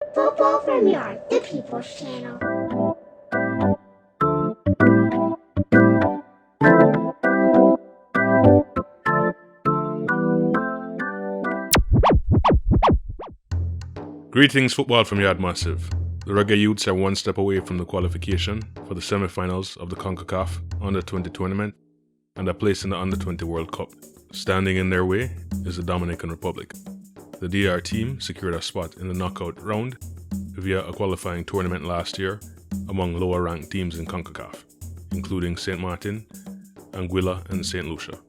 Football from Yard, the People's Channel. Greetings, Football from Yard Massive. The Rica Youths are one step away from the qualification for the semi-finals of the CONCACAF Under 20 tournament and a place in the Under 20 World Cup. Standing in their way is the Dominican Republic. The DR team secured a spot in the knockout round via a qualifying tournament last year among lower-ranked teams in CONCACAF, including St. Martin, Antigua, and St. Lucia.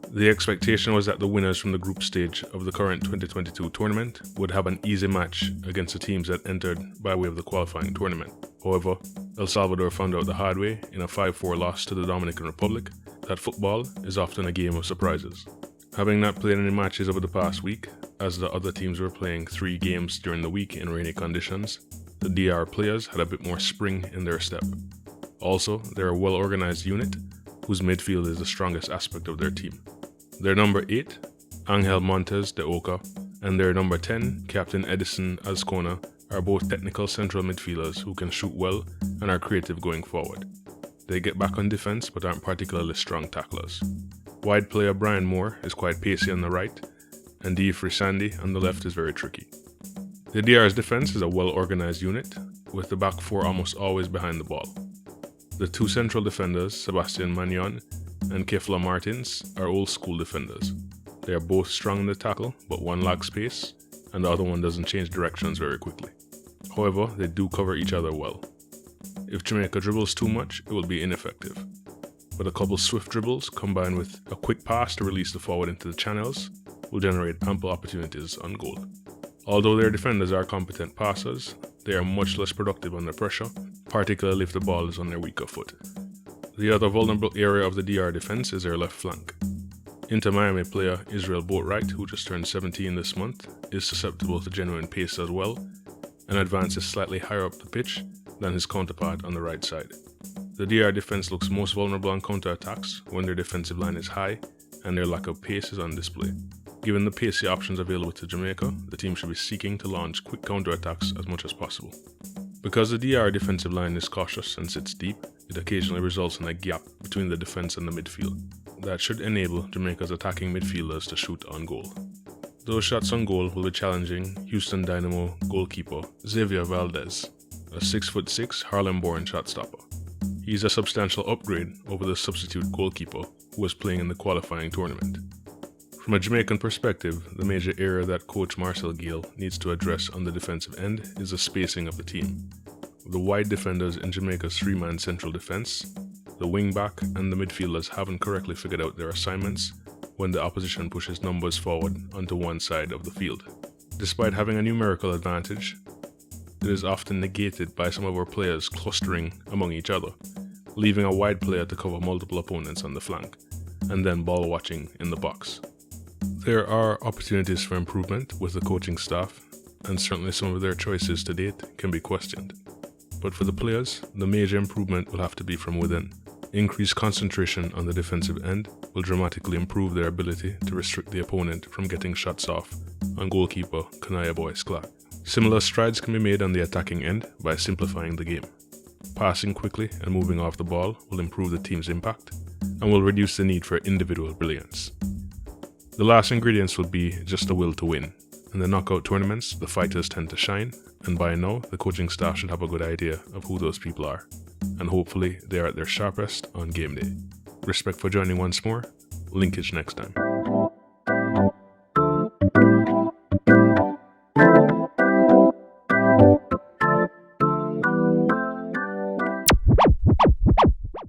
The expectation was that the winners from the group stage of the current 2022 tournament would have an easy match against the teams that entered by way of the qualifying tournament. However, El Salvador found out the hard way in a 5-4 loss to the Dominican Republic that football is often a game of surprises. Having not played any matches over the past week, as the other teams were playing 3 games during the week in rainy conditions, the DR players had a bit more spring in their step. Also, they're a well-organized unit whose midfield is the strongest aspect of their team. Their number 8, Angel Montes de Oca, and their number 10, Captain Edison Azcona, are both technical central midfielders who can shoot well and are creative going forward. They get back on defense but aren't particularly strong tacklers. Wide player Brian Moore is quite pacey on the right, and Di Frisandi on the left is very tricky. The DR's defense is a well-organized unit, with the back 4 almost always behind the ball. The 2 central defenders, Sebastian Magnon and Kefla Martins, are old-school defenders. They are both strong in the tackle, but one lacks pace, and the other one doesn't change directions very quickly. However, they do cover each other well. If Jamaica dribbles too much, it will be ineffective. But a couple swift dribbles, combined with a quick pass to release the forward into the channels, will generate ample opportunities on goal. Although their defenders are competent passers, they are much less productive under pressure, particularly if the ball is on their weaker foot. The other vulnerable area of the DR defense is their left flank. Inter Miami player Israel Boatwright, who just turned 17 this month, is susceptible to genuine pace as well, and advances slightly higher up the pitch than his counterpart on the right side. The DR defense looks most vulnerable on counter-attacks when their defensive line is high and their lack of pace is on display. Given the pacey options available to Jamaica, the team should be seeking to launch quick counter-attacks as much as possible. Because the DR defensive line is cautious and sits deep, it occasionally results in a gap between the defense and the midfield. That should enable Jamaica's attacking midfielders to shoot on goal. Those shots on goal will be challenging Houston Dynamo goalkeeper Xavier Valdez, a 6'6" Harlem-born shot-stopper. He's a substantial upgrade over the substitute goalkeeper who was playing in the qualifying tournament. From a Jamaican perspective, the major area that coach Marcel Gill needs to address on the defensive end is the spacing of the team. The wide defenders in Jamaica's 3-man central defense, the wing-back and the midfielders haven't correctly figured out their assignments when the opposition pushes numbers forward onto one side of the field. Despite having a numerical advantage, it is often negated by some of our players clustering among each other, leaving a wide player to cover multiple opponents on the flank, and then ball watching in the box. There are opportunities for improvement with the coaching staff, and certainly some of their choices to date can be questioned. But for the players, the major improvement will have to be from within. Increased concentration on the defensive end will dramatically improve their ability to restrict the opponent from getting shots off on goalkeeper Boyce-Clarke. Similar strides can be made on the attacking end by simplifying the game. Passing quickly and moving off the ball will improve the team's impact and will reduce the need for individual brilliance. The last ingredients will be just the will to win. In the knockout tournaments, the fighters tend to shine, and by now, the coaching staff should have a good idea of who those people are, and hopefully they are at their sharpest on game day. Respect for joining once more. Linkage next time.